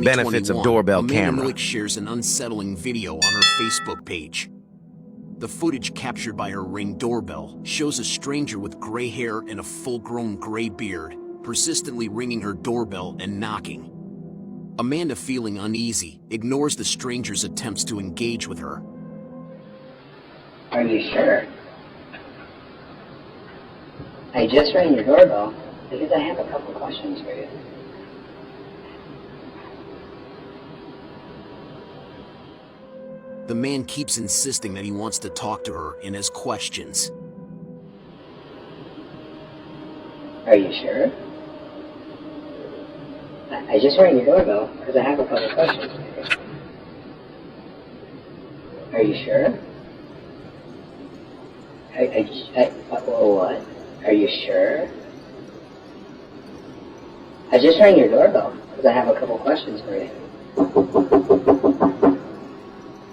Benefits of doorbell Amanda camera. Noik shares an unsettling video on her Facebook page. The footage captured by her Ring doorbell shows a stranger with gray hair and a full-grown gray beard persistently ringing her doorbell and knocking. Amanda, feeling uneasy, ignores the stranger's attempts to engage with her. Are you sure? I just rang your doorbell because I have a couple questions for you. The man keeps insisting that he wants to talk to her and has questions. Are you sure? I just rang your doorbell because I have a couple questions for you. Are you sure? What? Are you sure? I just rang your doorbell because I have a couple questions for you.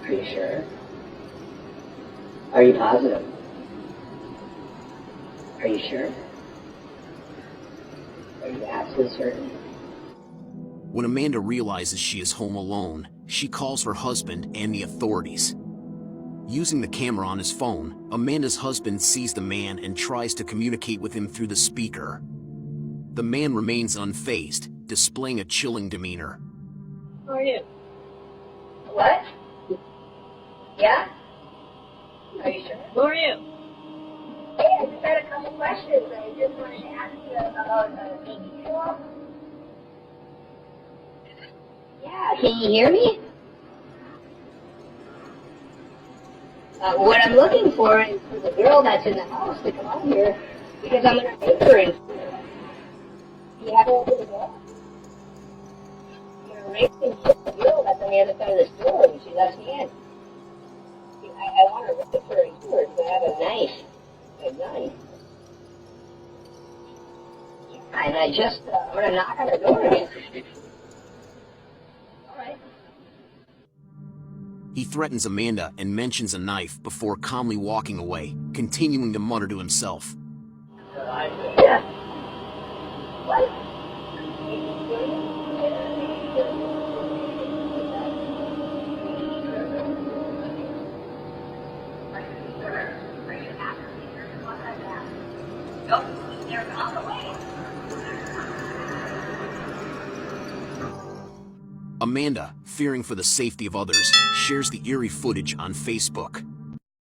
Are you sure? Are you positive? Are you sure? Are you absolutely certain? When Amanda realizes she is home alone, she calls her husband and the authorities. Using the camera on his phone, Amanda's husband sees the man and tries to communicate with him through the speaker. The man remains unfazed, displaying a chilling demeanor. How are you? What? Yeah? Are you sure? Who are you? Hey, I just had a couple questions. I just wanted to ask you about baby tool. Yeah, can you hear me? What I'm looking for is for the girl that's in the house to come out here because I'm going to take her in. Do you have her over the door? I'm going to race and kiss the girl that's on the other side of this door and she lets me in. I want to race her into her because I have a knife. A knife. Yeah, and I'm going to knock on her door again. All right. He threatens Amanda and mentions a knife before calmly walking away, continuing to mutter to himself. Yeah. What? Amanda, fearing for the safety of others, shares the eerie footage on Facebook.